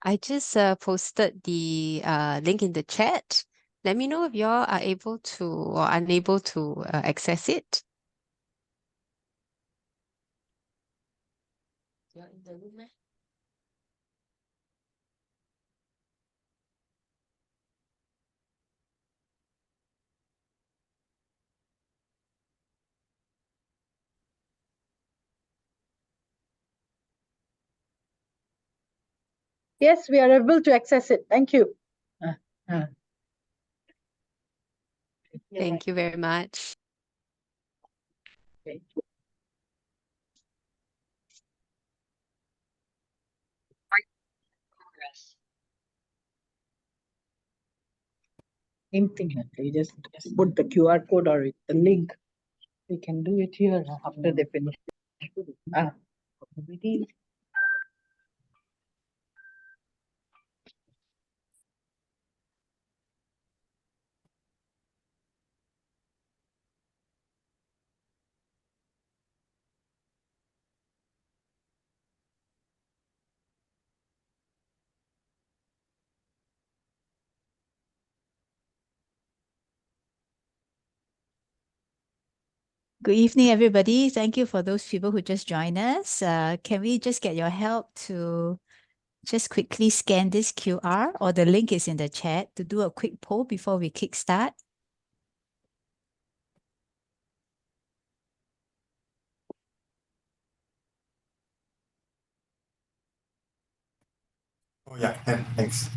I just posted the link in the chat. Let me know if you all are able to or unable to access it. You're in the room, eh? Yes, we are able to access it. Thank you. Thank you very much. Okay. Same thing. You just put the QR code or the link. We can do it here after they finish. Good evening, everybody. Thank you for those people who just joined us. Can we just get your help to just quickly scan this QR, or the link is in the chat, to do a quick poll before we kickstart? Oh yeah, thanks.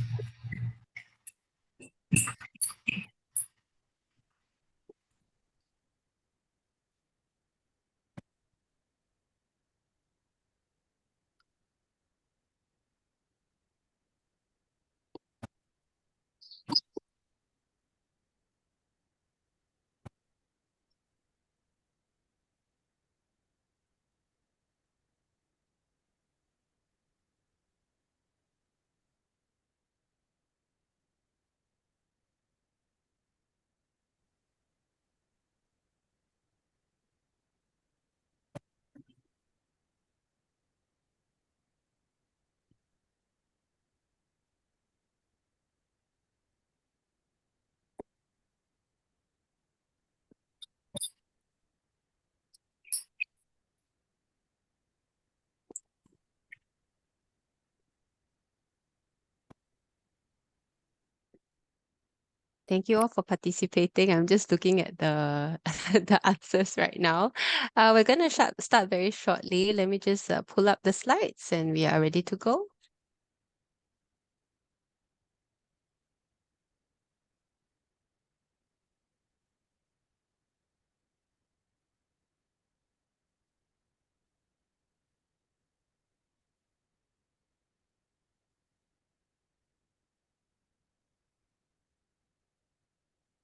Thank you all for participating. I'm just looking at the the answers right now. We're gonna start very shortly. Let me just pull up the slides and we are ready to go.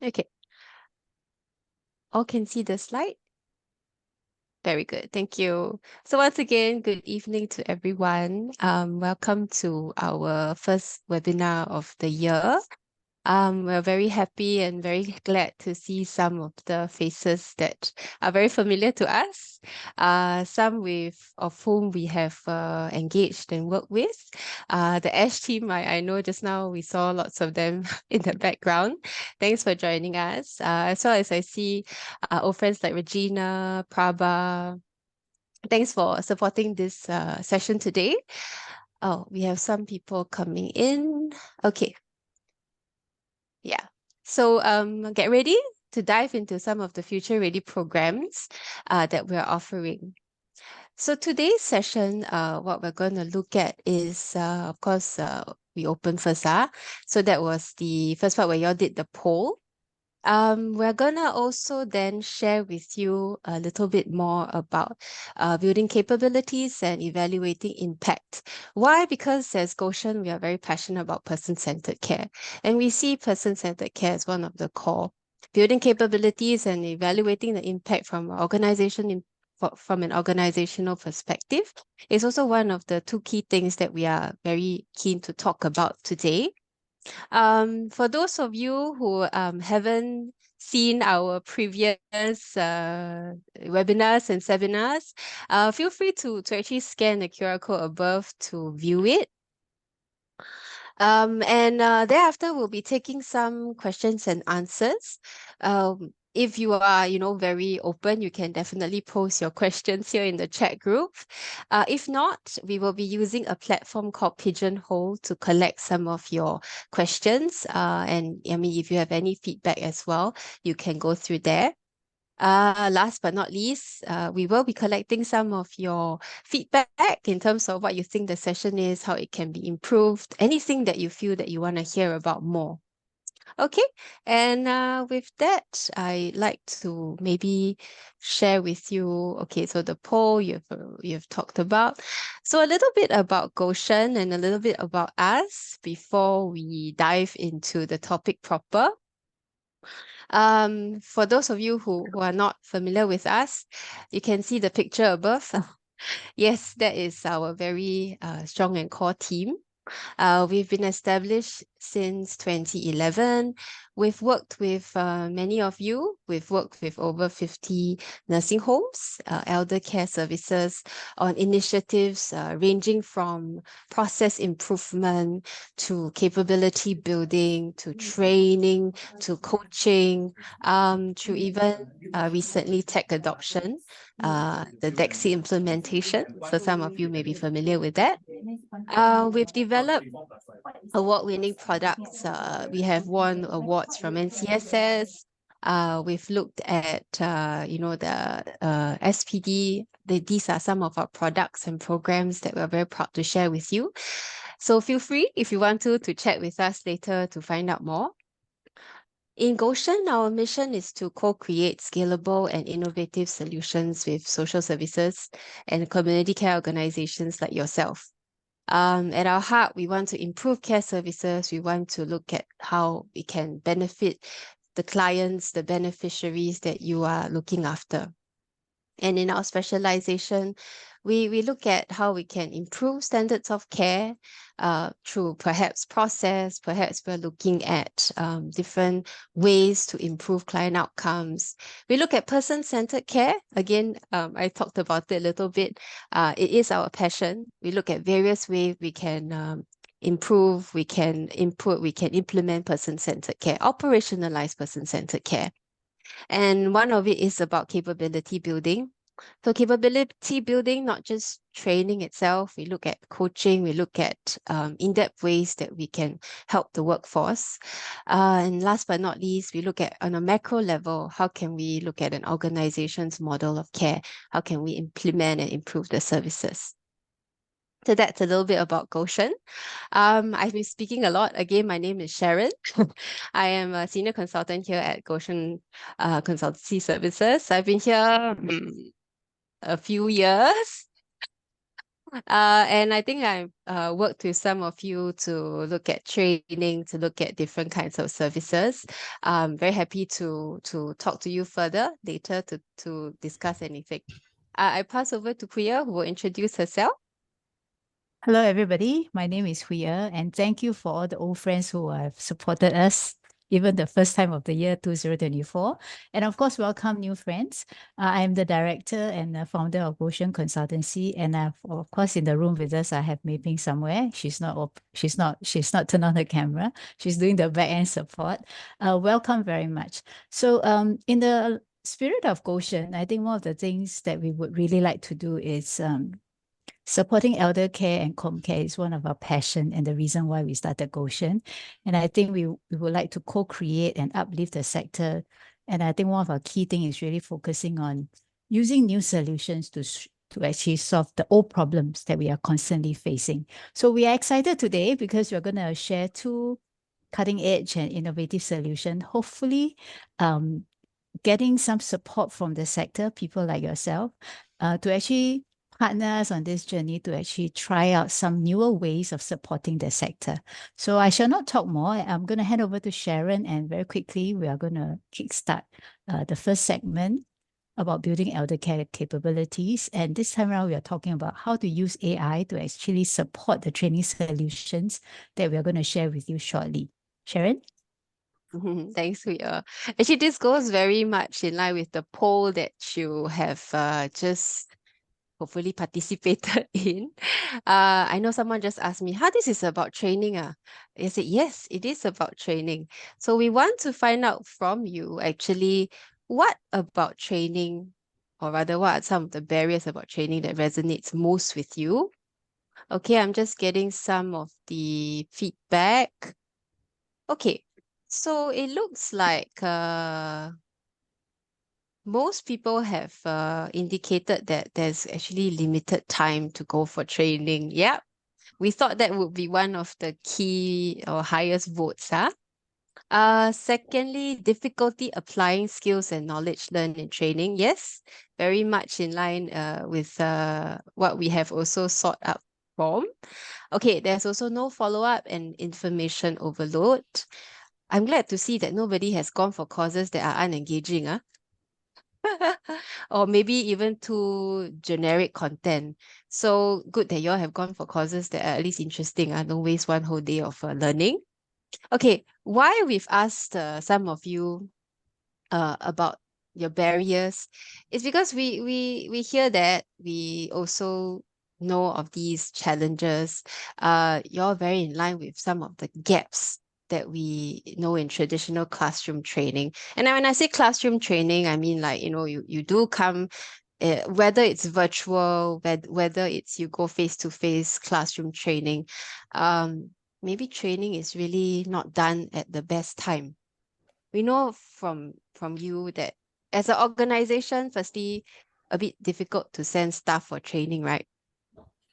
Okay. All can see the slide? Very good. Thank you. So once again, good evening to everyone. Welcome to our first webinar of the year. We're very happy and very glad to see some of the faces that are very familiar to us. Some of whom we have engaged and worked with. The Ash team, I know just now we saw lots of them in the background. Thanks for joining us. As well as I see old friends like Regina, Prabha. Thanks for supporting this session today. Oh, we have some people coming in. Okay. Yeah. So get ready to dive into some of the future ready programs that we're offering. So today's session, what we're going to look at is, of course, we opened first. So that was the first part where you all did the poll. We're gonna also then share with you a little bit more about building capabilities and evaluating impact. Why? Because as Goshen, we are very passionate about person-centered care. And we see person-centered care as one of the core. Building capabilities and evaluating the impact from from an organizational perspective is also one of the two key things that we are very keen to talk about today. For those of you who haven't seen our previous webinars and seminars, feel free to actually scan the QR code above to view it. Thereafter, we'll be taking some questions and answers. If you are, very open, you can definitely post your questions here in the chat group. If not, we will be using a platform called Pigeonhole to collect some of your questions. And I mean, if you have any feedback as well, you can go through there. Last but not least, we will be collecting some of your feedback in terms of what you think the session is, how it can be improved, anything that you feel that you want to hear about more. Okay, and with that, I'd like to maybe share with you. Okay, so the poll you've talked about. So a little bit about Goshen and a little bit about us before we dive into the topic proper. For those of you who are not familiar with us, you can see the picture above. Yes, that is our very strong and core team. We've been established since 2011. We've worked with many of you. We've worked with over 50 nursing homes, elder care services on initiatives ranging from process improvement to capability building to training to coaching to even recently tech adoption, the DEXI implementation. So some of you may be familiar with that. We've developed award-winning products. We have won awards from NCSS. We've looked at, the SPD. These are some of our products and programs that we're very proud to share with you. So feel free, if you want to chat with us later to find out more. In Goshen, our mission is to co-create scalable and innovative solutions with social services and community care organizations like yourself. At our heart, we want to improve care services. We want to look at how we can benefit the clients, the beneficiaries that you are looking after. And in our specialization, we look at how we can improve standards of care through perhaps process. Perhaps we're looking at different ways to improve client outcomes. We look at person-centered care. Again, I talked about it a little bit. It is our passion. We look at various ways we can improve, we can input, we can implement person-centered care, operationalize person-centered care. And one of it is about capability building. So capability building, not just training itself. We look at coaching, we look at in-depth ways that we can help the workforce. And last but not least, we look at on a macro level, how can we look at an organization's model of care? How can we implement and improve the services? So that's a little bit about Goshen. I've been speaking a lot. Again, my name is Sharon. I am a senior consultant here at Goshen Consultancy Services. I've been here a few years. And I think I've worked with some of you to look at training, to look at different kinds of services. I'm very happy to talk to you further later to discuss anything. I pass over to Priya, who will introduce herself. Hello, everybody. My name is Huya, and thank you for all the old friends who have supported us even the first time of the year 2024. And of course, welcome new friends. I am the director and founder of Goshen Consultancy. And of course, in the room with us, I have Mei Ping somewhere. She's not turned on her camera. She's doing the back end support. Welcome very much. So in the spirit of Goshen, I think one of the things that we would really like to do is supporting elder care and home care is one of our passion and the reason why we started Goshen. And I think we would like to co-create and uplift the sector. And I think one of our key things is really focusing on using new solutions to actually solve the old problems that we are constantly facing. So we are excited today because we're going to share two cutting edge and innovative solutions, hopefully getting some support from the sector, people like yourself, to actually partner us on this journey to actually try out some newer ways of supporting the sector. So I shall not talk more. I'm going to hand over to Sharon, and very quickly, we are going to kickstart the first segment about building elder care capabilities. And this time around, we are talking about how to use AI to actually support the training solutions that we are going to share with you shortly. Sharon? Thanks, Huya. Actually, this goes very much in line with the poll that you have just hopefully participated in. I know someone just asked me, how this is about training? I said, yes, it is about training. So we want to find out from you actually, what about training, or rather, what are some of the barriers about training that resonates most with you? Okay, I'm just getting some of the feedback. Okay, so it looks like most people have indicated that there's actually limited time to go for training. Yep, we thought that would be one of the key or highest votes. Secondly, difficulty applying skills and knowledge learned in training. Yes, very much in line with what we have also sought out from. Okay, there's also no follow-up and information overload. I'm glad to see that nobody has gone for courses that are unengaging. Or maybe even too generic content. So good that you all have gone for courses that are at least interesting. Don't waste one whole day of learning. Okay, why we've asked some of you about your barriers is because we hear that, we also know of these challenges. You're very in line with some of the gaps that we know in traditional classroom training. And when I say classroom training, I mean, like, you do come, whether it's virtual, whether it's you go face-to-face classroom training, maybe training is really not done at the best time. We know from you that as an organization, firstly, a bit difficult to send staff for training, right?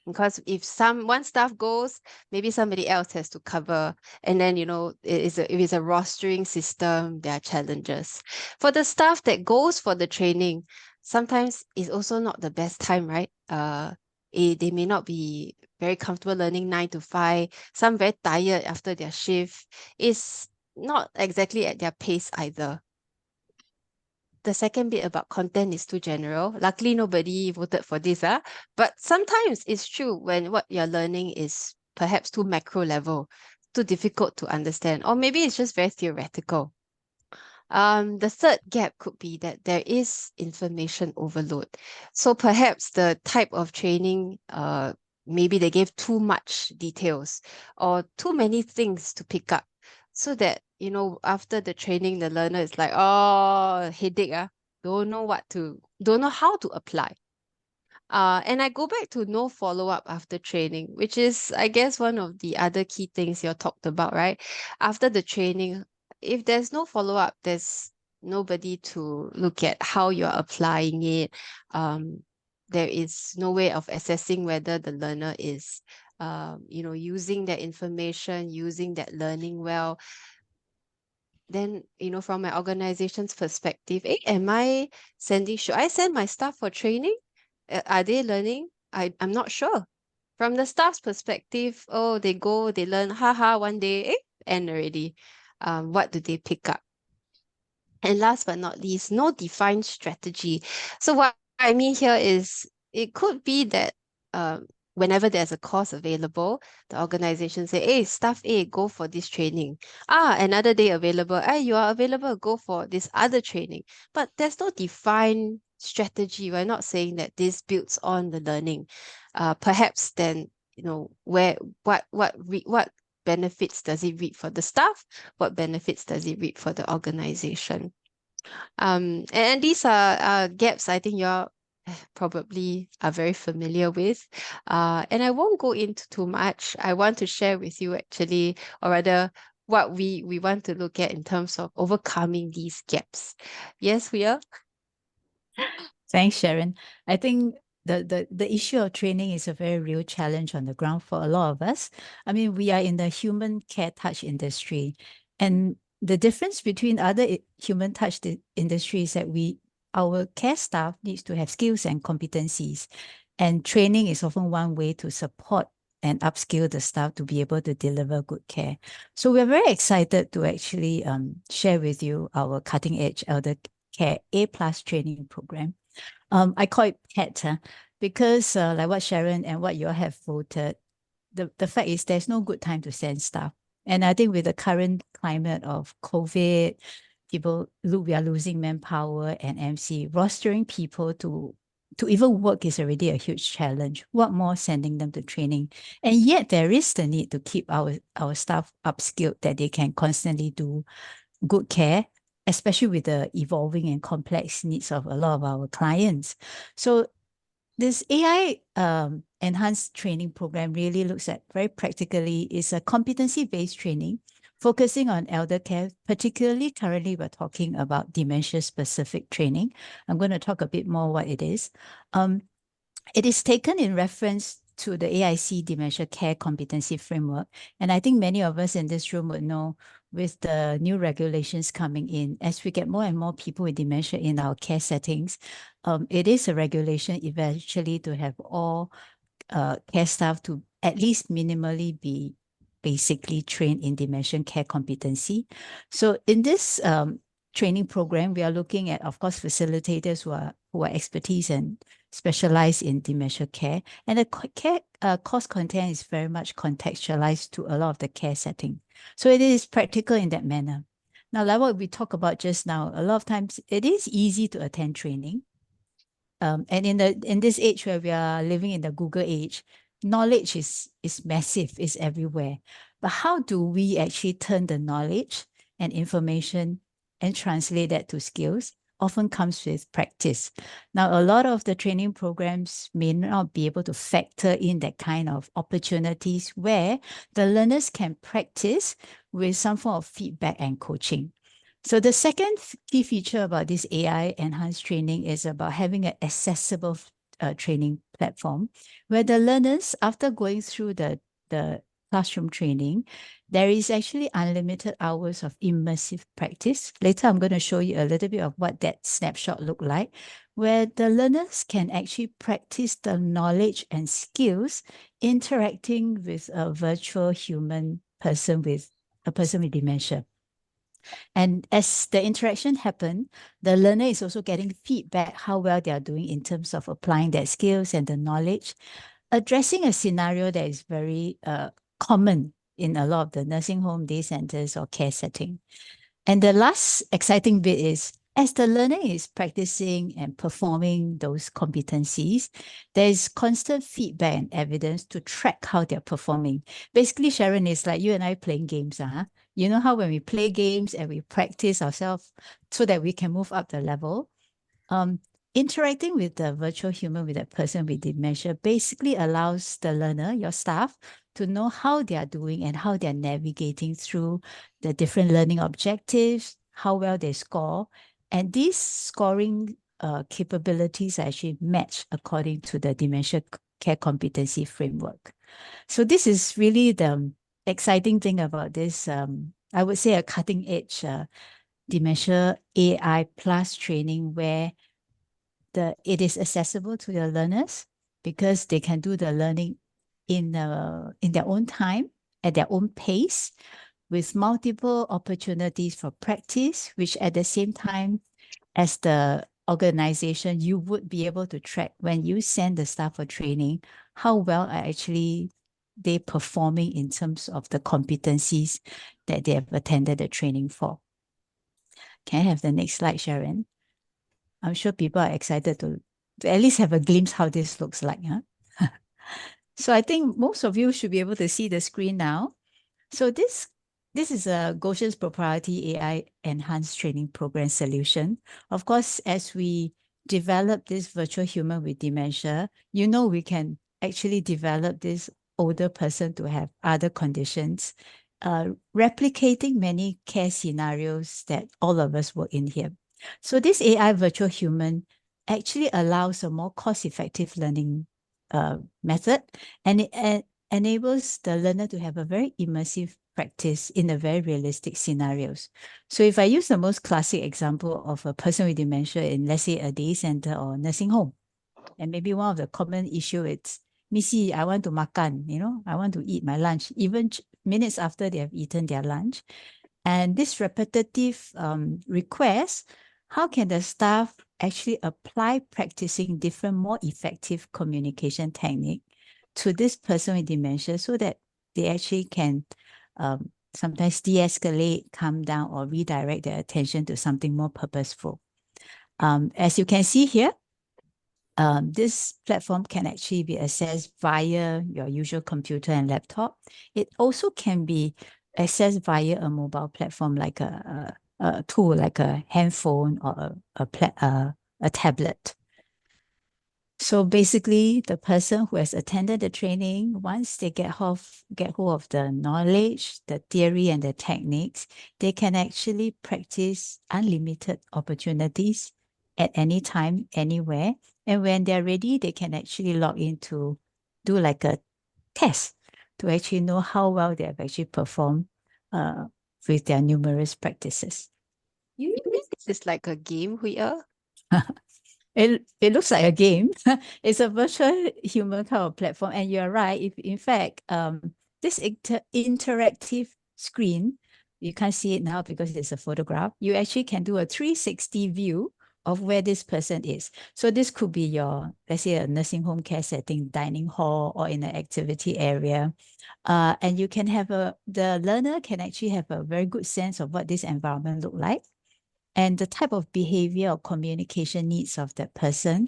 Because if one staff goes, maybe somebody else has to cover. And then, if it's a rostering system, there are challenges. For the staff that goes for the training, sometimes it's also not the best time, right? They may not be very comfortable learning 9 to 5. Some very tired after their shift. It's not exactly at their pace either. The second bit about content is too general. Luckily, nobody voted for this. But sometimes it's true when what you're learning is perhaps too macro level, too difficult to understand, or maybe it's just very theoretical. The third gap could be that there is information overload. So perhaps the type of training, maybe they gave too much details or too many things to pick up, so that, after the training, the learner is like, oh, headache, don't know how to apply. And I go back to no follow-up after training, which is, I guess, one of the other key things you talked about, right? After the training, if there's no follow-up, there's nobody to look at how you're applying it. There is no way of assessing whether the learner is, using that information, using that learning well. Then, from my organization's perspective, should I send my staff for training? Are they learning? I'm not sure. From the staff's perspective, oh, they go, they learn, one day, end already. What do they pick up? And last but not least, no defined strategy. So what I mean here is, it could be that whenever there's a course available, the organization say, hey, staff A, go for this training. Another day available. Hey, you are available, go for this other training. But there's no defined strategy. We're not saying that this builds on the learning. Perhaps then, what benefits does it reap for the staff? What benefits does it reap for the organization? And these are gaps I think you're probably are very familiar with. And I won't go into too much. I want to share with you actually, or rather, what we want to look at in terms of overcoming these gaps. Yes, we are. Thanks, Sharon. I think the issue of training is a very real challenge on the ground for a lot of us. I mean, we are in the human care touch industry, and the difference between other human touch industries is that our care staff needs to have skills and competencies, and training is often one way to support and upskill the staff to be able to deliver good care. So we're very excited to actually share with you our cutting edge Eldercare A+ training program. I call it PET because like what Sharon and what you all have voted, the fact is there's no good time to send staff. And I think with the current climate of COVID, we are losing manpower and MC, rostering people to to even work is already a huge challenge. What more sending them to training? And yet there is the need to keep our staff upskilled, that they can constantly do good care, especially with the evolving and complex needs of a lot of our clients. So this AI enhanced training program really looks at, very practically, is a competency-based training focusing on elder care. Particularly currently we're talking about dementia-specific training. I'm going to talk a bit more what it is. It is taken in reference to the AIC Dementia Care Competency Framework. And I think many of us in this room would know, with the new regulations coming in, as we get more and more people with dementia in our care settings, it is a regulation eventually to have all care staff to at least minimally be basically trained in dementia care competency. So in this training program, we are looking at, of course, facilitators who are expertise and specialized in dementia care. And the care course content is very much contextualized to a lot of the care setting. So it is practical in that manner. Now, like what we talked about just now, a lot of times it is easy to attend training. And in this age where we are living in the Google age, knowledge is massive, is everywhere. But how do we actually turn the knowledge and information and translate that to skills? Often comes with practice. Now, a lot of the training programs may not be able to factor in that kind of opportunities where the learners can practice with some form of feedback and coaching. So the second key feature about this AI enhanced training is about having an accessible training platform where the learners, after going through the classroom training, there is actually unlimited hours of immersive practice. Later, I'm going to show you a little bit of what that snapshot looked like, where the learners can actually practice the knowledge and skills interacting with a virtual human person, with a person with dementia. And as the interaction happens, the learner is also getting feedback how well they are doing in terms of applying their skills and the knowledge, addressing a scenario that is very common in a lot of the nursing home, day centers, or care setting. And the last exciting bit is, as the learner is practicing and performing those competencies, there is constant feedback and evidence to track how they're performing. Basically, Sharon, is like you and I playing games. You know how when we play games and we practice ourselves so that we can move up the level? Interacting with the virtual human, with that person with dementia, basically allows the learner, your staff, to know how they are doing and how they're navigating through the different learning objectives, how well they score. And these scoring capabilities are actually matched according to the dementia care competency framework. So this is really the exciting thing about this, I would say a cutting edge dementia AI plus training, where it is accessible to the learners because they can do the learning in their own time, at their own pace, with multiple opportunities for practice, which at the same time, as the organization, you would be able to track when you send the staff for training, how well are actually they performing in terms of the competencies that they have attended the training for. Can I have the next slide, Sharon? I'm sure people are excited to at least have a glimpse how this looks like. So I think most of you should be able to see the screen now. So this is a Goshen's proprietary AI enhanced training program solution. Of course, as we develop this virtual human with dementia, we can actually develop this older person to have other conditions, replicating many care scenarios that all of us work in here. So this AI virtual human actually allows a more cost-effective learning method, and it enables the learner to have a very immersive practice in a very realistic scenarios. So if I use the most classic example of a person with dementia in, let's say, a day center or nursing home, and maybe one of the common issue is, Missy, I want to makan, I want to eat my lunch, even minutes after they have eaten their lunch. And this repetitive request, how can the staff actually apply practicing different, more effective communication technique to this person with dementia so that they actually can sometimes de-escalate, calm down, or redirect their attention to something more purposeful? As you can see here, this platform can actually be accessed via your usual computer and laptop. It also can be accessed via a mobile platform like a tool like a handphone or a tablet. So basically, the person who has attended the training, once they get hold of the knowledge, the theory, and the techniques, they can actually practice unlimited opportunities at any time, anywhere. And when they're ready, they can actually log in to do like a test to actually know how well they have actually performed with their numerous practices. You mean this is like a game, Hui Er? It looks like a game. It's a virtual human kind of platform. And you're right. If in fact, this interactive screen, you can't see it now because it's a photograph. You actually can do a 360 view of where this person is. So this could be your, let's say, a nursing home care setting, dining hall, or in an activity area. And you can have the learner can actually have a very good sense of what this environment look like. And the type of behavior or communication needs of that person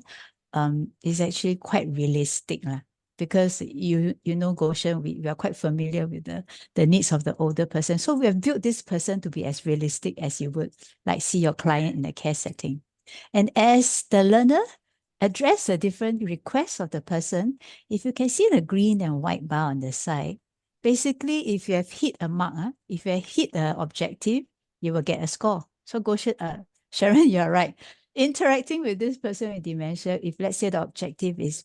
is actually quite realistic. Because you know, Goshen, we are quite familiar with the needs of the older person. So we have built this person to be as realistic as you would like see your client in a care setting. And as the learner address the different requests of the person, if you can see the green and white bar on the side, basically if you have hit a mark, if you have hit an objective, you will get a score. So Goshen, Sharon, you're right. Interacting with this person with dementia, if let's say the objective is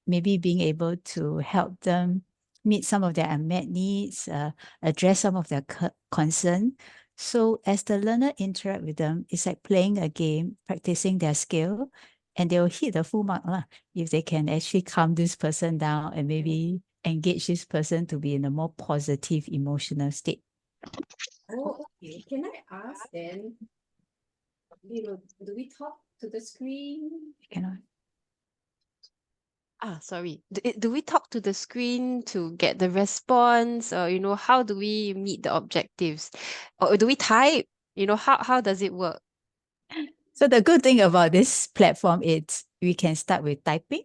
maybe being able to help them meet some of their unmet needs, address some of their concern. So as the learner interact with them, it's like playing a game, practicing their skill, and they'll hit the full mark if they can actually calm this person down and maybe engage this person to be in a more positive emotional state. Oh, okay. Can I ask then, do we talk to the screen? Cannot. Sorry. Do we talk to the screen to get the response, or how do we meet the objectives, or do we type? How does it work? So the good thing about this platform is we can start with typing.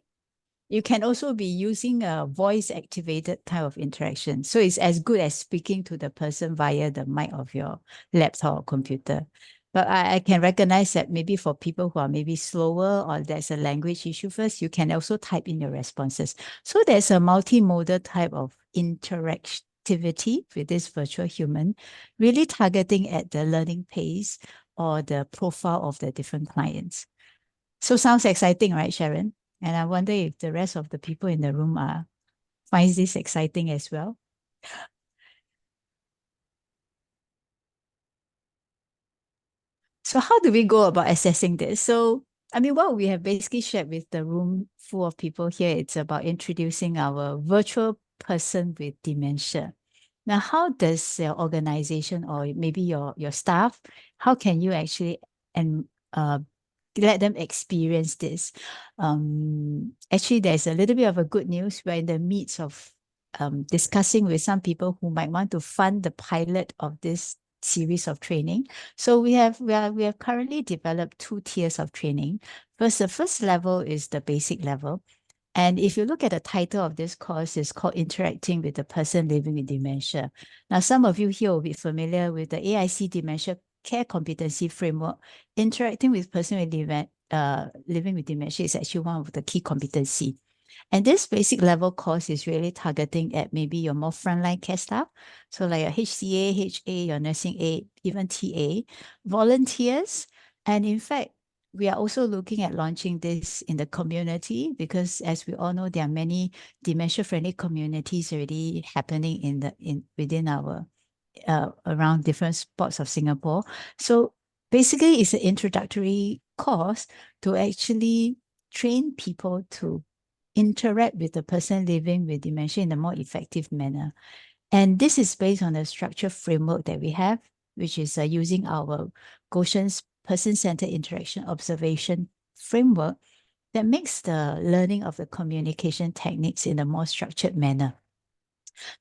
You can also be using a voice-activated type of interaction. So it's as good as speaking to the person via the mic of your laptop or computer. But I can recognize that maybe for people who are maybe slower or there's a language issue first, you can also type in your responses. So there's a multimodal type of interactivity with this virtual human, really targeting at the learning pace or the profile of the different clients. So sounds exciting, right, Sharon? And I wonder if the rest of the people in the room finds this exciting as well. So how do we go about assessing this? So, I mean, what we have basically shared with the room full of people here, it's about introducing our virtual person with dementia. Now, how does your organization or maybe your staff, how can you actually let them experience this? Actually, there's a little bit of a good news. We're in the midst of discussing with some people who might want to fund the pilot of this series of training. So we have currently developed 2 tiers of training. First, the first level is the basic level. And if you look at the title of this course, it's called Interacting with the Person Living with Dementia. Now, some of you here will be familiar with the AIC Dementia Care Competency Framework. Interacting with person with living with dementia is actually one of the key competency. And this basic level course is really targeting at maybe your more frontline care staff. So like your HCA, HA, your nursing aide, even TA, volunteers. And in fact, we are also looking at launching this in the community because as we all know, there are many dementia-friendly communities already happening within our around different spots of Singapore. So basically, it's an introductory course to actually train people to interact with the person living with dementia in a more effective manner. And this is based on the structure framework that we have, which is using our Goshen's person-centered interaction observation framework that makes the learning of the communication techniques in a more structured manner.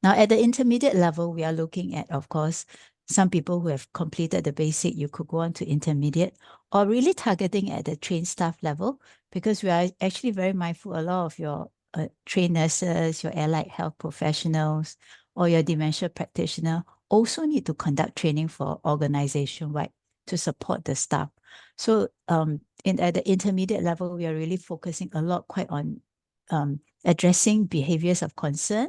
Now, at the intermediate level, we are looking at, of course, some people who have completed the basic, you could go on to intermediate, or really targeting at the trained staff level, because we are actually very mindful a lot of your trained nurses, your allied health professionals, or your dementia practitioner also need to conduct training for organization-wide to support the staff. So at the intermediate level, we are really focusing a lot quite on addressing behaviors of concern.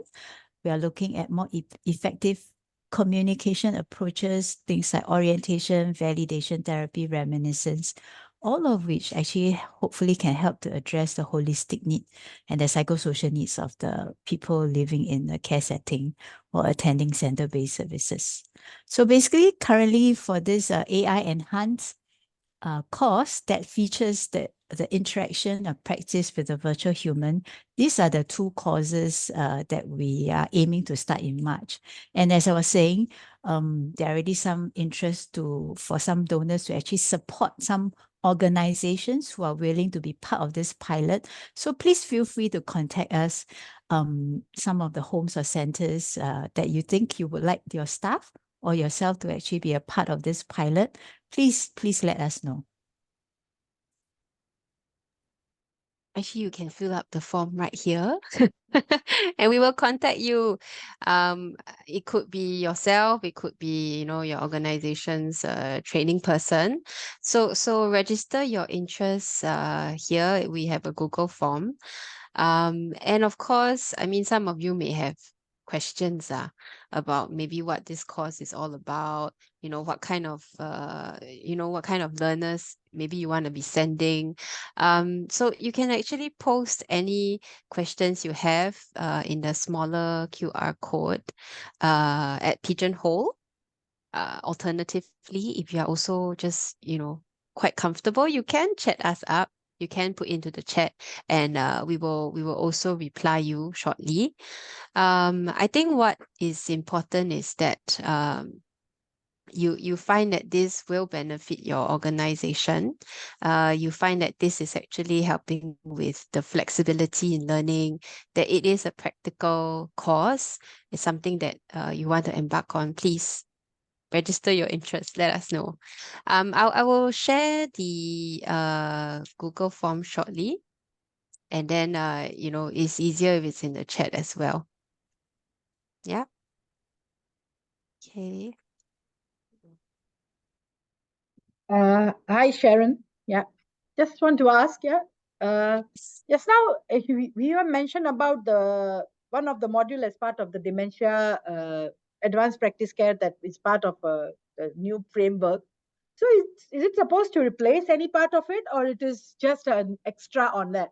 We are looking at more effective communication approaches, things like orientation, validation therapy, reminiscence, all of which actually hopefully can help to address the holistic need and the psychosocial needs of the people living in a care setting or attending center-based services. So basically, currently for this AI enhanced course that features the interaction of practice with the virtual human, these are the two courses that we are aiming to start in March. And as I was saying, there are already some interest for some donors to actually support some organizations who are willing to be part of this pilot. So please feel free to contact us, some of the homes or centers that you think you would like your staff or yourself to actually be a part of this pilot. Please let us know. Actually, you can fill up the form right here and we will contact you. It could be yourself, it could be, your organization's training person. So register your interests here. We have a Google form. And of course, some of you may have questions about maybe what this course is all about, what kind of learners maybe you want to be sending. So you can actually post any questions you have in the smaller QR code at Pigeonhole. Alternatively, if you are also just, quite comfortable, you can chat us up. You can put into the chat and we will also reply you shortly. I think what is important is that you find that this will benefit your organization. You find that this is actually helping with the flexibility in learning, that it is a practical course. It's something that you want to embark on. Please register your interest. Let us know. I will share the Google form shortly. And then, it's easier if it's in the chat as well. Yeah. Okay. Hi, Sharon. Yeah, just want to ask, just now we have mentioned about one of the module as part of the dementia advanced practice care that is part of the new framework. So is it supposed to replace any part of it, or it is just an extra on that?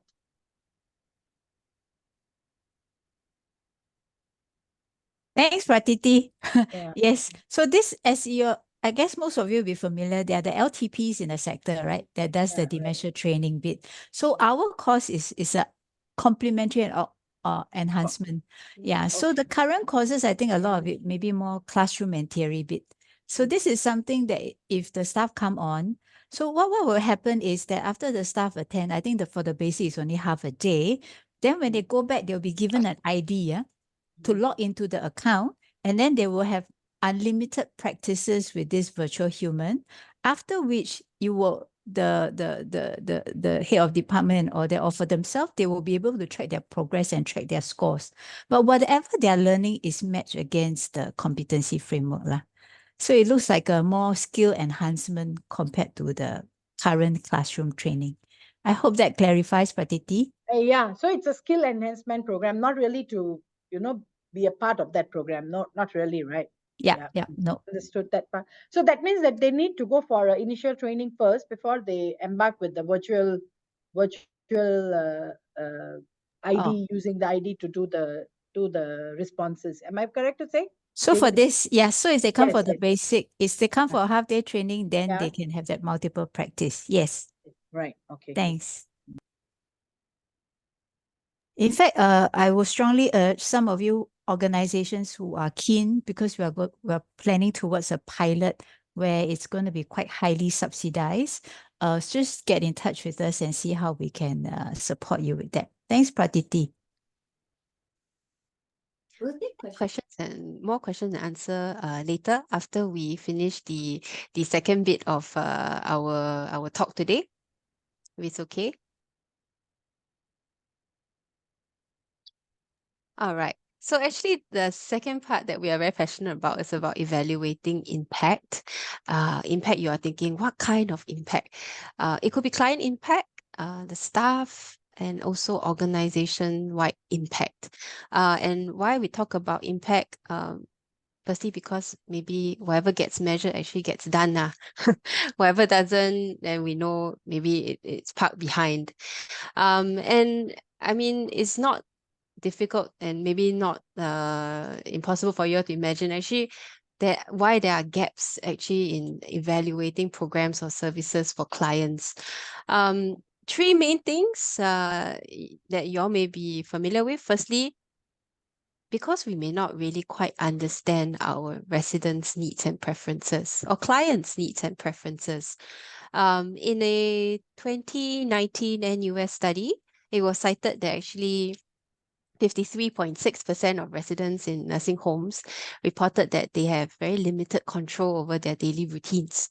Thanks, Pratiti. Yeah. Yes. So this, I guess most of you will be familiar, they are the LTPs in the sector, right? That does the dementia training bit. So our course is a complementary and enhancement. Yeah. So the current courses, I think a lot of it may be more classroom and theory bit. So this is something that if the staff come on, so what will happen is that after the staff attend, I think for the basic is only half a day. Then when they go back, they'll be given an ID, yeah, to log into the account, and then they will have unlimited practices with this virtual human, after which you will the head of department or for themselves, they will be able to track their progress and track their scores. But whatever they're learning is matched against the competency framework. So it looks like a more skill enhancement compared to the current classroom training. I hope that clarifies, Pratiti. Yeah, so it's a skill enhancement program, not really to, be a part of that program. No, not really, right? Yeah, no. Understood that part. So that means that they need to go for initial training first before they embark with the virtual ID, using the ID to do the responses. Am I correct to say? So for this, so if they come for the Yes. basic, if they come for a half day training, then they Yeah. can have that multiple practice. Yes. Right. Okay. Thanks. In fact, I will strongly urge some of you organizations who are keen, because we're planning towards a pilot where it's going to be quite highly subsidized. Just get in touch with us and see how we can support you with that. Thanks, Pratiti. We'll take more questions and answer later after we finish the second bit of our talk today. If it's okay. All right. So actually, the second part that we are very passionate about is about evaluating impact. Impact, you are thinking, what kind of impact? It could be client impact, the staff, and also organization-wide impact. And why we talk about impact, firstly, because maybe whatever gets measured actually gets done. Whatever doesn't, then we know maybe it's parked behind. And I mean, it's not difficult and maybe not impossible for you to imagine actually why there are gaps actually in evaluating programs or services for clients. Three main things that you all may be familiar with. Firstly, because we may not really quite understand our residents' needs and preferences or clients' needs and preferences. In a 2019 NUS study, it was cited that actually 53.6% of residents in nursing homes reported that they have very limited control over their daily routines.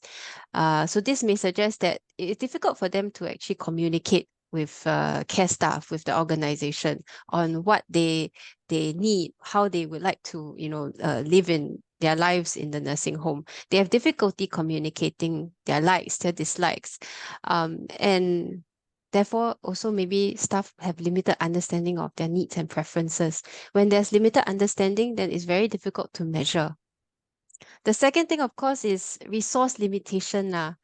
So this may suggest that it's difficult for them to actually communicate with care staff, with the organization on what they need, how they would like to, live in their lives in the nursing home. They have difficulty communicating their likes, their dislikes, and therefore, also maybe staff have limited understanding of their needs and preferences. When there's limited understanding, then it's very difficult to measure. The second thing, of course, is resource limitation.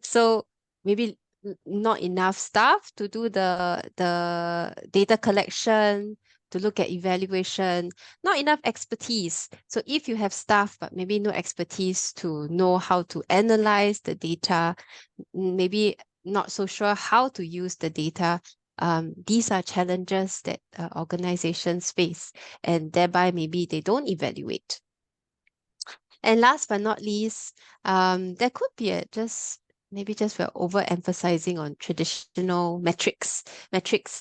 So maybe not enough staff to do the data collection, to look at evaluation, not enough expertise. So if you have staff, but maybe no expertise to know how to analyze the data, maybe not so sure how to use the data, these are challenges that organizations face, and thereby maybe they don't evaluate. And last but not least, there could be maybe just we're overemphasizing on traditional metrics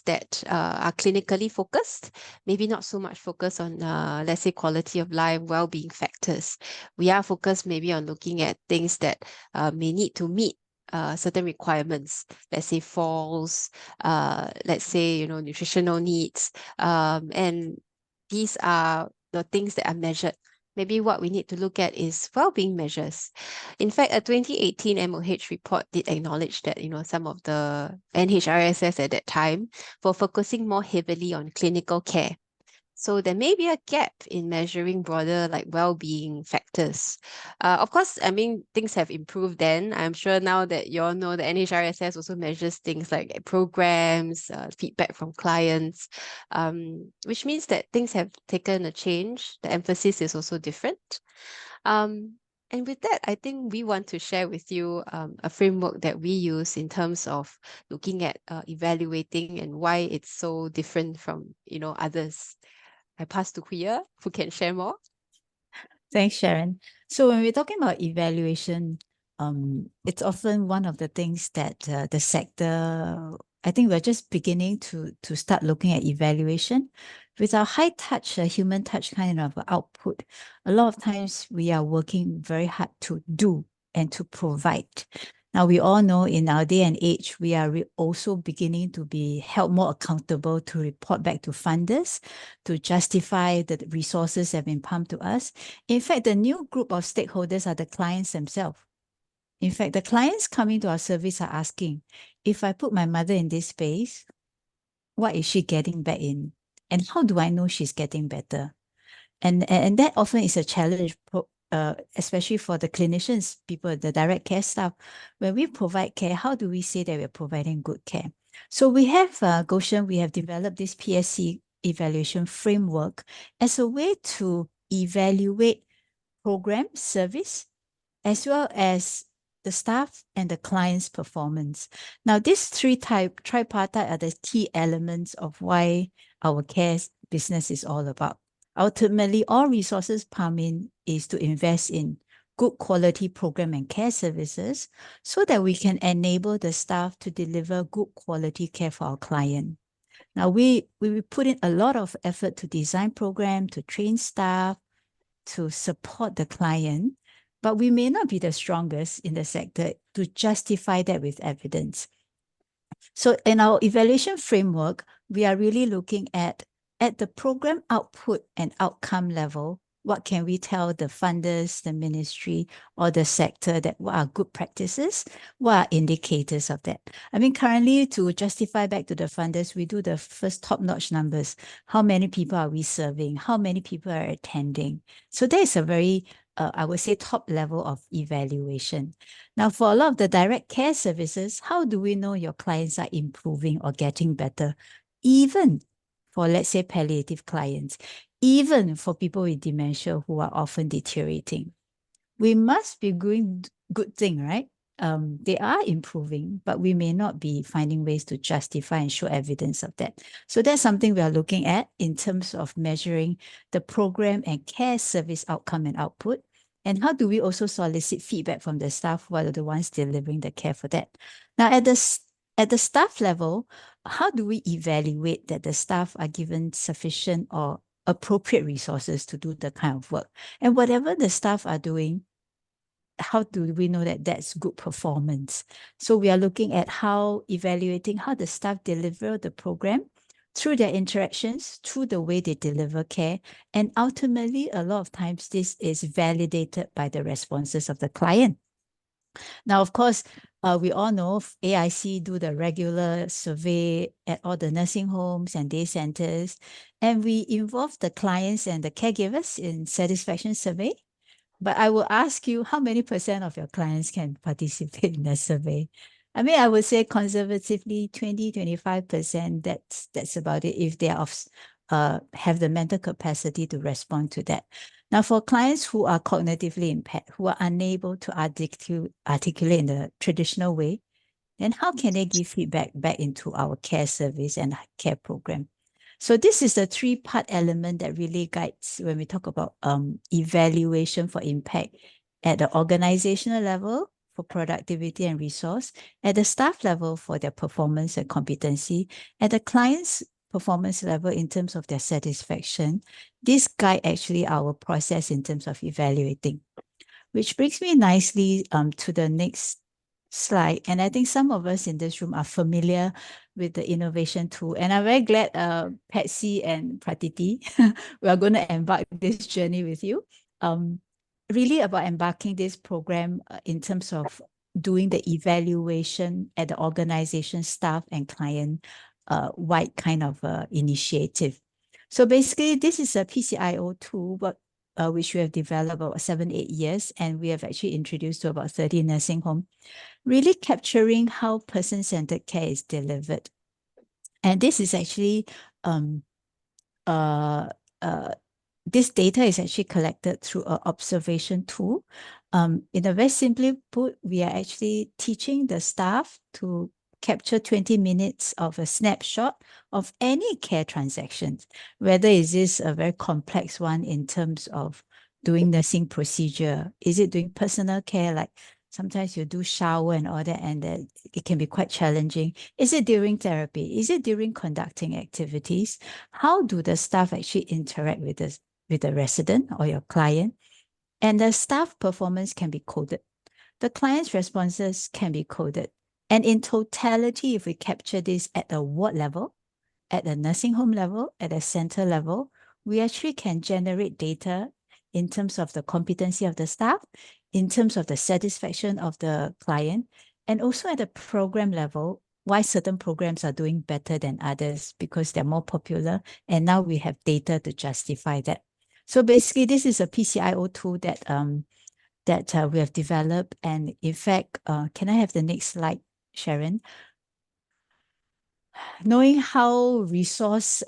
that are clinically focused, maybe not so much focused on, let's say, quality of life, well-being factors. We are focused maybe on looking at things that may need to meet certain requirements, let's say falls, let's say, nutritional needs. And these are the things that are measured. Maybe what we need to look at is well-being measures. In fact, a 2018 MOH report did acknowledge that, some of the NHRSS at that time were focusing more heavily on clinical care. So there may be a gap in measuring broader well-being factors. Of course, I mean, things have improved then. I'm sure now that you all know the NHRSS also measures things like programs, feedback from clients, which means that things have taken a change. The emphasis is also different. And with that, I think we want to share with you a framework that we use in terms of looking at evaluating and why it's so different from, others. I pass to Huya, who can share more. Thanks, Sharon. So when we're talking about evaluation, it's often one of the things that the sector, I think we're just beginning to start looking at evaluation. With our high touch, human touch kind of output, a lot of times we are working very hard to do and to provide. Now, we all know in our day and age, we are also beginning to be held more accountable to report back to funders, to justify the resources that have been pumped to us. In fact, the new group of stakeholders are the clients themselves. In fact, the clients coming to our service are asking, if I put my mother in this space, what is she getting back in? And how do I know she's getting better? And that often is a challenge, especially for the clinicians, people, the direct care staff. When we provide care, how do we say that we're providing good care? So we have, Goshen, we have developed this PSC evaluation framework as a way to evaluate program, service, as well as the staff and the client's performance. Now, these three tripartite are the key elements of why our care business is all about. Ultimately, all resources pumped in is to invest in good quality program and care services so that we can enable the staff to deliver good quality care for our client. Now, we put in a lot of effort to design program, to train staff, to support the client, but we may not be the strongest in the sector to justify that with evidence. So in our evaluation framework, we are really looking at the program output and outcome level. What can we tell the funders, the ministry, or the sector that what are good practices? What are indicators of that? I mean, currently to justify back to the funders, we do the first top-notch numbers. How many people are we serving? How many people are attending? So that is a very, I would say, top level of evaluation. Now, for a lot of the direct care services, how do we know your clients are improving or getting better? Even for, let's say, palliative clients, even for people with dementia who are often deteriorating. We must be doing good thing, right? They are improving, but we may not be finding ways to justify and show evidence of that. So that's something we are looking at in terms of measuring the program and care service outcome and output. And how do we also solicit feedback from the staff who are the ones delivering the care for that? Now, at the staff level, how do we evaluate that the staff are given sufficient or appropriate resources to do the kind of work? And whatever the staff are doing, how do we know that that's good performance? So we are looking at evaluating how the staff deliver the program through their interactions, through the way they deliver care. And ultimately, a lot of times this is validated by the responses of the client. Now, of course, we all know AIC do the regular survey at all the nursing homes and day centers, and we involve the clients and the caregivers in satisfaction survey. But I will ask you, how many % of your clients can participate in the survey? I mean, I would say conservatively 20, 25%, that's about it if they are have the mental capacity to respond to that. Now, for clients who are cognitively impaired, who are unable to articulate in the traditional way, then how can they give feedback back into our care service and care program? So this is the three-part element that really guides when we talk about evaluation for impact at the organizational level for productivity and resource, at the staff level for their performance and competency, at the client's performance level in terms of their satisfaction. This guide actually our process in terms of evaluating, which brings me nicely to the next slide. And I think some of us in this room are familiar with the innovation tool. And I'm very glad Patsy and Pratiti, we are going to embark this journey with you. Really about embarking this program in terms of doing the evaluation at the organization, staff and client wide kind of initiative. So basically, this is a PCIO tool, but which we have developed about 7-8 years, and we have actually introduced to about 30 nursing homes, really capturing how person-centered care is delivered. And this is actually, this data is actually collected through an observation tool. In a very simply put, we are actually teaching the staff to capture 20 minutes of a snapshot of any care transactions, whether is this a very complex one in terms of doing nursing procedure, is it doing personal care, like sometimes you do shower and all that, and that it can be quite challenging. Is it during therapy? Is it during conducting activities? How do the staff actually interact with the resident or your client? And the staff performance can be coded. The client's responses can be coded. And in totality, if we capture this at the ward level, at the nursing home level, at the center level, we actually can generate data in terms of the competency of the staff, in terms of the satisfaction of the client, and also at the program level, why certain programs are doing better than others because they're more popular. And now we have data to justify that. So basically, this is a PCIO tool that we have developed. And in fact, can I have the next slide, Sharon? Knowing how resource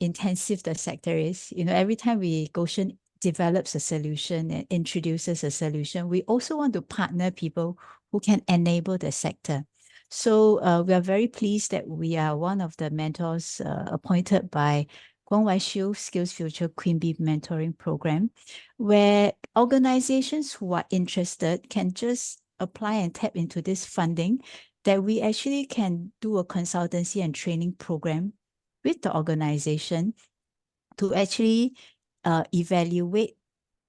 intensive the sector is, every time Goshen develops a solution and introduces a solution, we also want to partner people who can enable the sector. So we are very pleased that we are one of the mentors appointed by Kwong Wai Shiu Skills Future Queen Bee Mentoring Program, where organizations who are interested can just apply and tap into this funding, that we actually can do a consultancy and training program with the organization to actually evaluate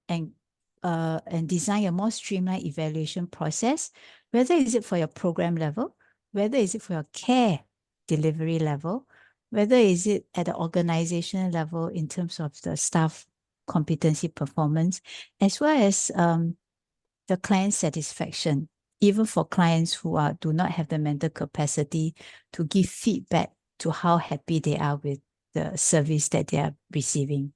and design a more streamlined evaluation process, whether is it for your program level, whether is it for your care delivery level, whether is it at the organizational level in terms of the staff competency performance, as well as the client satisfaction, even for clients who do not have the mental capacity to give feedback to how happy they are with the service that they are receiving.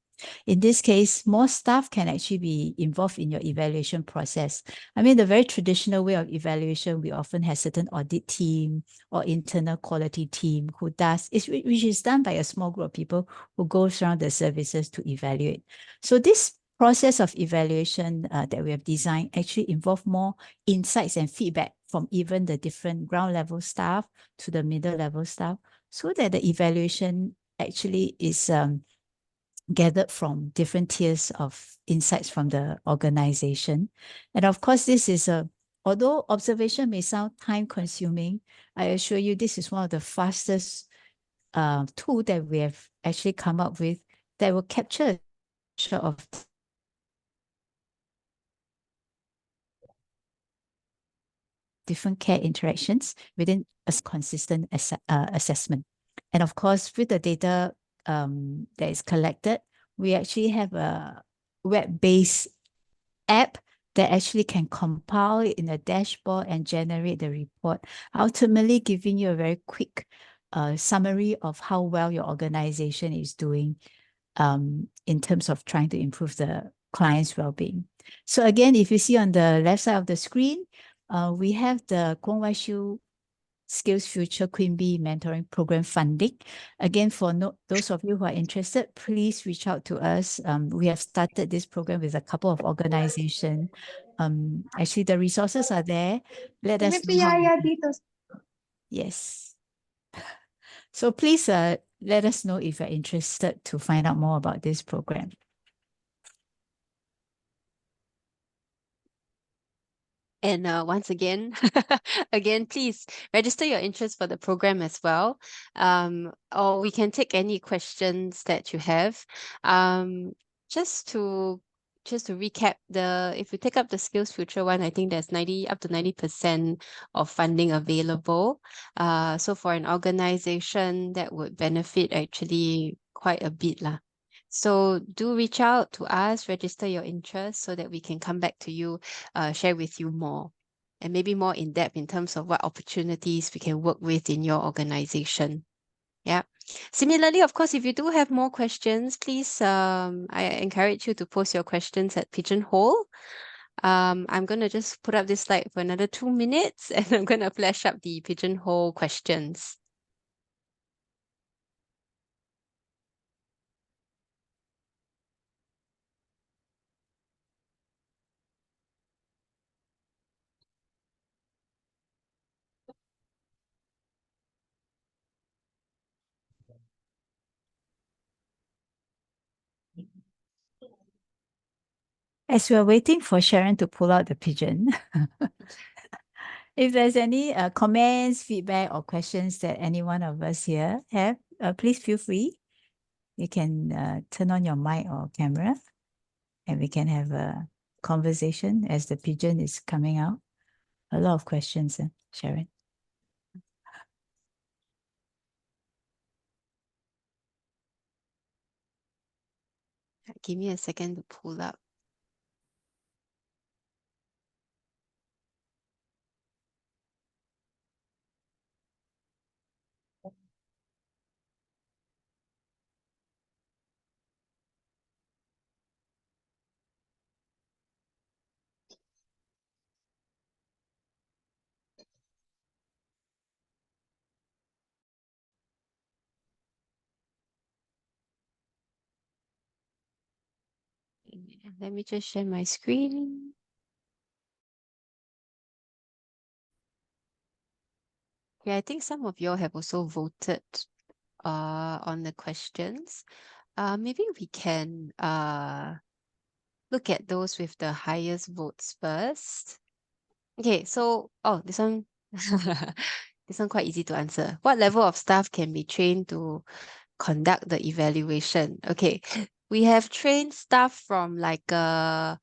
In this case, more staff can actually be involved in your evaluation process. I mean, the very traditional way of evaluation, we often have certain audit team or internal quality team who does, which is done by a small group of people who goes around the services to evaluate. So this process of evaluation that we have designed actually involve more insights and feedback from even the different ground level staff to the middle level staff, so that the evaluation actually is gathered from different tiers of insights from the organization. And of course, this is although observation may sound time consuming, I assure you this is one of the fastest tool that we have actually come up with that will capture a of different care interactions within a consistent assessment. And of course, with the data that is collected, we actually have a web-based app that actually can compile it in a dashboard and generate the report, ultimately giving you a very quick summary of how well your organization is doing in terms of trying to improve the client's well-being. So again, if you see on the left side of the screen, we have the Kwong Wai Shiu Skills Future Queen Bee Mentoring Program funding. Again, for those of you who are interested, please reach out to us. We have started this program with a couple of organizations. Actually, the resources are there. Let us know how yes. So please let us know if you're interested to find out more about this program. And once again, please register your interest for the program as well. Or we can take any questions that you have. Just to recap, if you take up the Skills Future one, I think there's up to 90% of funding available. So for an organization, that would benefit actually quite a bit lah. So do reach out to us, register your interest so that we can come back to you, share with you more, and maybe more in depth in terms of what opportunities we can work with in your organization. Yeah. Similarly, of course, if you do have more questions, please, I encourage you to post your questions at Pigeonhole. I'm going to just put up this slide for another 2 minutes and I'm going to flash up the Pigeonhole questions. As we're waiting for Sharon to pull out the pigeon, if there's any comments, feedback, or questions that any one of us here have, please feel free. You can turn on your mic or camera and we can have a conversation as the pigeon is coming out. A lot of questions, Sharon. Give me a second to pull up. Let me just share my screen. Yeah, I think some of you all have also voted on the questions. Maybe we can look at those with the highest votes first. Okay, so this one this one quite easy to answer. What level of staff can be trained to conduct the evaluation. Okay, we have trained staff from like I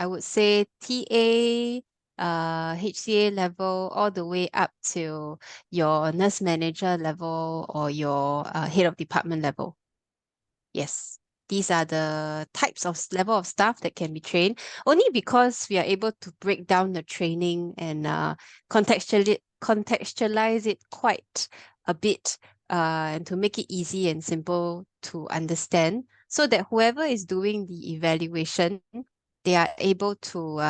would say TA, HCA level, all the way up to your nurse manager level or your head of department level. Yes, these are the types of level of staff that can be trained, only because we are able to break down the training and contextualize it quite a bit, and to make it easy and simple to understand, so that whoever is doing the evaluation, they are able to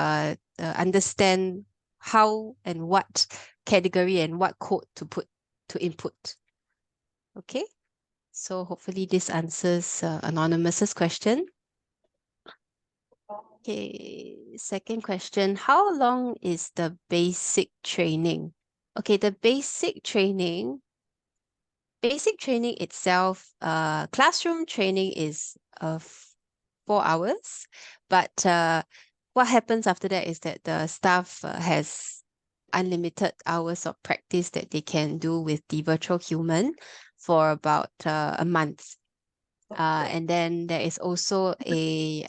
understand how and what category and what code to input. Okay. So hopefully this answers Anonymous's question. Okay, second question. How long is the basic training? Okay, the basic training itself, classroom training is 4 hours, but what happens after that is that the staff has unlimited hours of practice that they can do with the virtual human for about a month. And then there is also a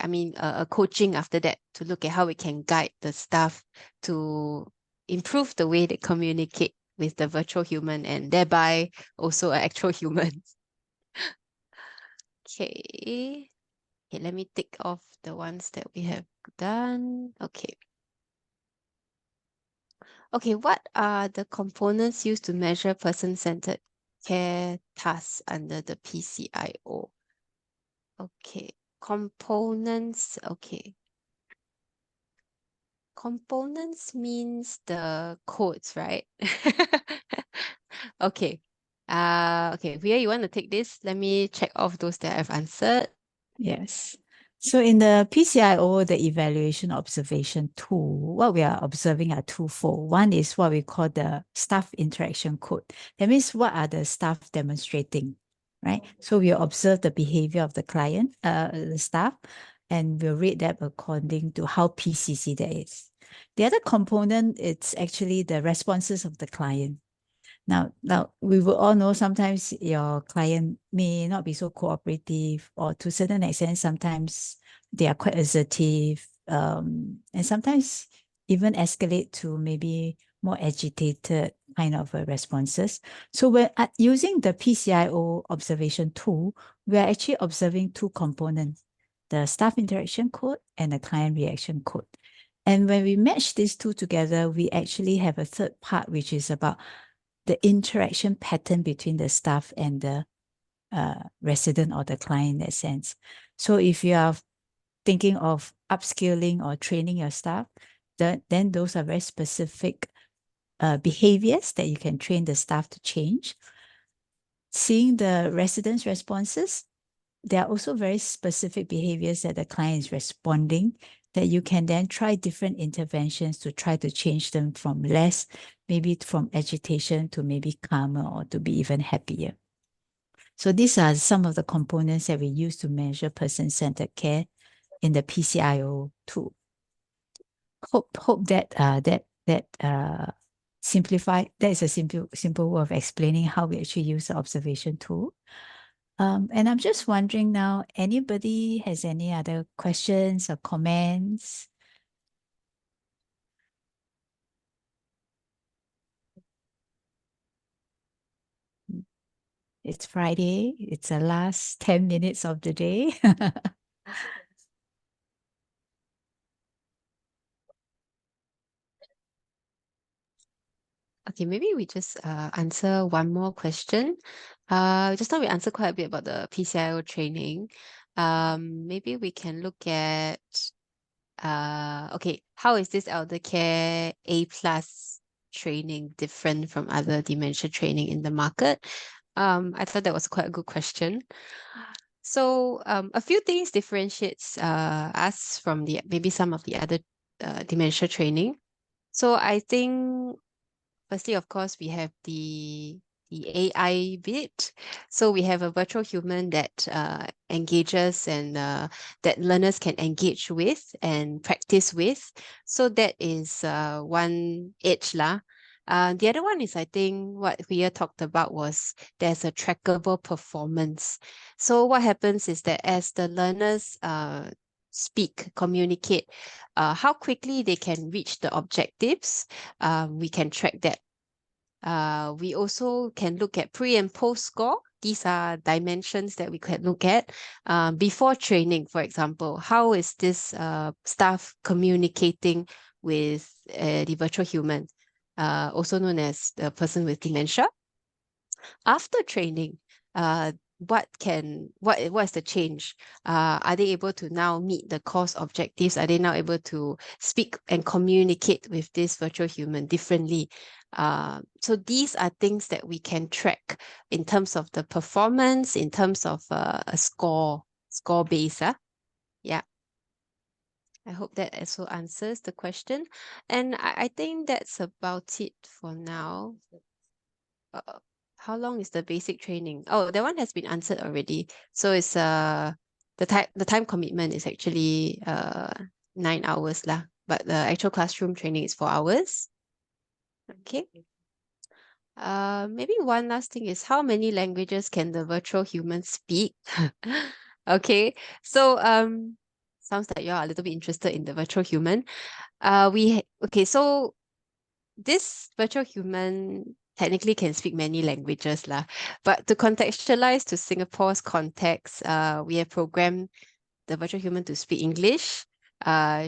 coaching after that to look at how we can guide the staff to improve the way they communicate with the virtual human and thereby also an actual human. Okay. Okay, let me tick off the ones that we have done. Okay. Okay, what are the components used to measure person-centered care tasks under the PCIO? Okay, components. Okay. Components means the codes, right? Okay. Okay, Via, you want to take this? Let me check off those that I've answered. Yes. So in the PCIO, the evaluation observation tool, what we are observing are twofold. One is what we call the staff interaction code. That means what are the staff demonstrating, right? So we observe the behavior of the client, the staff, and we'll rate that according to how PCC that is. The other component, it's actually the responses of the client. Now, we will all know sometimes your client may not be so cooperative, or to a certain extent, sometimes they are quite assertive, and sometimes even escalate to maybe more agitated kind of responses. So when using the PCIO observation tool, we are actually observing two components, the staff interaction code and the client reaction code. And when we match these two together, we actually have a third part, which is about the interaction pattern between the staff and the resident or the client in that sense. So if you are thinking of upskilling or training your staff, then those are very specific behaviors that you can train the staff to change. Seeing the residents' responses, there are also very specific behaviors that the client is responding, that you can then try different interventions to try to change them from less, maybe from agitation to maybe calmer or to be even happier. So these are some of the components that we use to measure person-centered care in the PCIO tool. Hope that simplify. That is a simple way of explaining how we actually use the observation tool. And I'm just wondering now, anybody has any other questions or comments? It's Friday. It's the last 10 minutes of the day. Okay, maybe we just answer one more question. Just now we answered quite a bit about the PCIO training. Maybe we can look at okay, how is this Eldercare A+ training different from other dementia training in the market? I thought that was quite a good question. So a few things differentiates us from maybe some of the other dementia training. So I think firstly, of course, we have the AI bit. So we have a virtual human that engages and that learners can engage with and practice with. So that is one edge lah. The other one is, I think, what Huya talked about was there's a trackable performance. So what happens is that as the learners speak, communicate, how quickly they can reach the objectives, we can track that. We also can look at pre and post score. These are dimensions that we can look at before training, for example. How is this staff communicating with the virtual human, also known as the person with dementia? After training, what is the change? Are they able to now meet the course objectives? Are they now able to speak and communicate with this virtual human differently? So these are things that we can track in terms of the performance, in terms of a score base. Yeah. I hope that also answers the question. And I think that's about it for now. How long is the basic training? Oh, that one has been answered already. So it's the time commitment is actually 9 hours lah, but the actual classroom training is 4 hours. Okay. Maybe one last thing is, how many languages can the virtual human speak? Okay. So sounds like you're a little bit interested in the virtual human. So this virtual human technically can speak many languages lah, but to contextualize to Singapore's context, we have programmed the virtual human to speak English.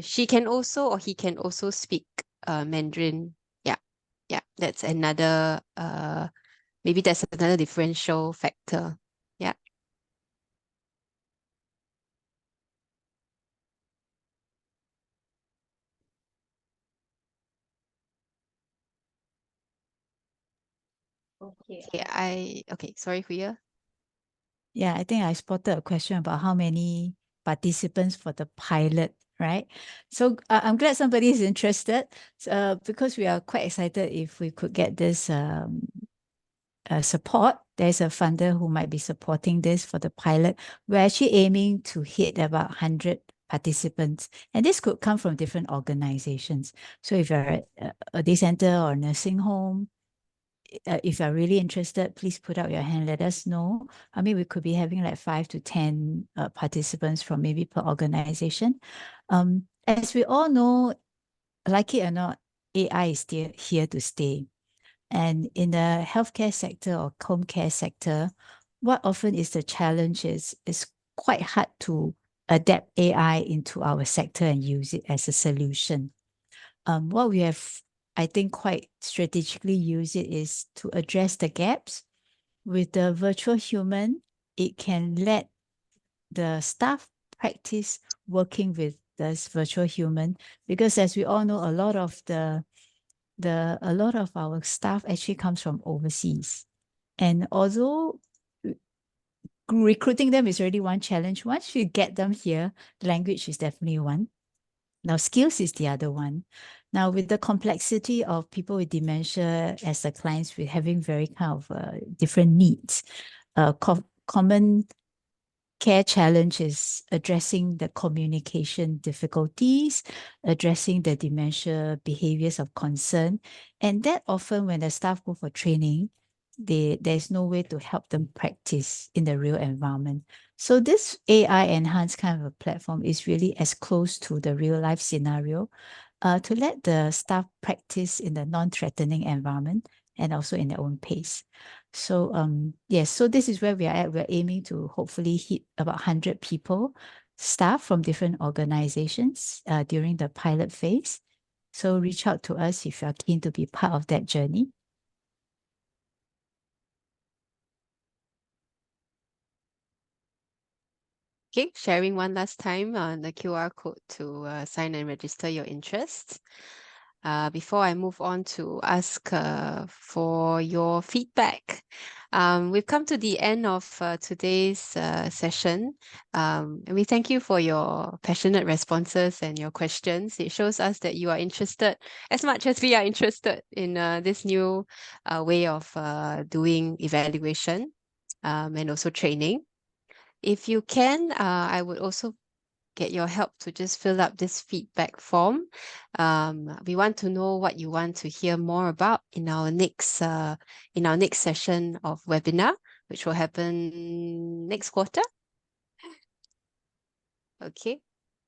She can also, or he can also speak Mandarin. Yeah, that's another maybe that's another differential factor. Yeah. Okay, sorry, Huya. Yeah, I think I spotted a question about how many participants for the pilot, right? So I'm glad somebody is interested because we are quite excited if we could get this support. There's a funder who might be supporting this for the pilot. We're actually aiming to hit about 100 participants, and this could come from different organizations. So if you're a day center or nursing home, if you're really interested, please put out your hand, let us know. I mean, we could be having like 5 to 10 participants from maybe per organization. As we all know, like it or not, AI is still here to stay. And in the healthcare sector or home care sector, what often is the challenge is quite hard to adapt AI into our sector and use it as a solution. What we have, I think, quite strategically used it is to address the gaps. With the virtual human, it can let the staff practice working with this virtual human, because as we all know, a lot of our staff actually comes from overseas. And although recruiting them is already one challenge, once you get them here, language is definitely one. Now, skills is the other one. Now, with the complexity of people with dementia as the clients, we're having very kind of different needs. Common care challenge is addressing the communication difficulties, addressing the dementia behaviors of concern. And that often when the staff go for training, there's no way to help them practice in the real environment. So this AI enhanced kind of a platform is really as close to the real life scenario to let the staff practice in the non-threatening environment and also in their own pace. So yes, so this is where we are at. We're aiming to hopefully hit about 100 people, staff from different organizations during the pilot phase. So reach out to us if you're keen to be part of that journey. Okay, sharing one last time on the QR code to sign and register your interest. Before I move on to ask for your feedback, we've come to the end of today's session. And we thank you for your passionate responses and your questions. It shows us that you are interested as much as we are interested in this new way of doing evaluation and also training. If you can, I would also get your help to just fill up this feedback form. We want to know what you want to hear more about in our next session of webinar, which will happen next quarter. Okay.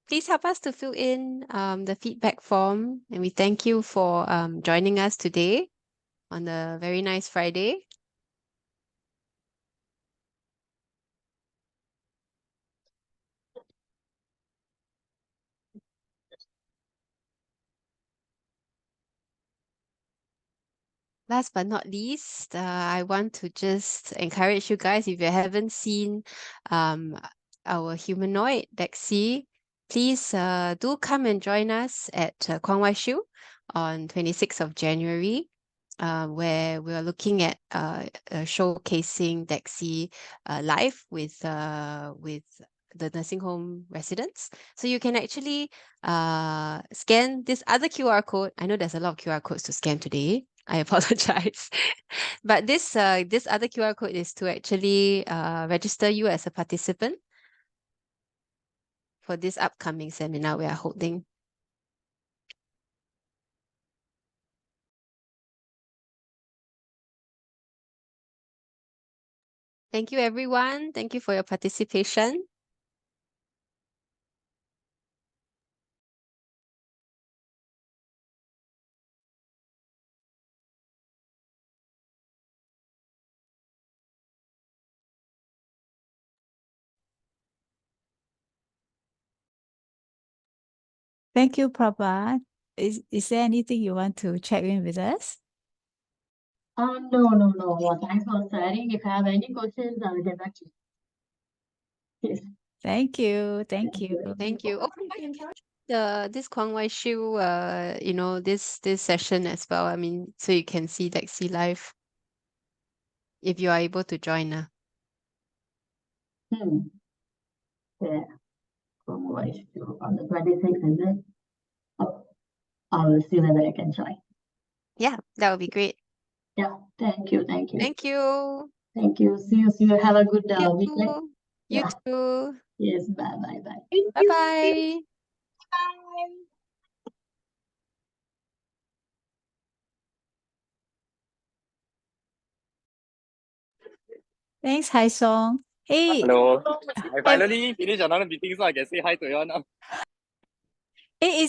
Please help us to fill in the feedback form, and we thank you for joining us today on a very nice Friday. Last but not least, I want to just encourage you guys, if you haven't seen our humanoid Dexy, please do come and join us at Kwang Wai Shu on 26th of January, where we are looking at showcasing Dexy live with the nursing home residents. So you can actually scan this other QR code. I know there's a lot of QR codes to scan today. I apologize. But this other QR code is to actually register you as a participant for this upcoming seminar we are holding. Thank you, everyone. Thank you for your participation. Thank you, Prabha. Is there anything you want to check in with us? No. Thanks for sharing. If you have any questions, I will get back to you. Yes. Thank you. Thank you. Thank you. Oh, you can this Kwang Wai Shu, this session as well. I mean, so you can see Dexy live if you are able to join. Yeah. From what is on the 26th, is it? I will see whether I can join. Yeah, that would be great. Yeah. Thank you. Thank you. Thank you. See you. Have a good You weekend. too. You Yeah. too. Yes. Bye. Bye-bye. Thanks, Hai Song. Hey. Hello. I finally finished another meeting, so I can say hi to you all now. Hey, is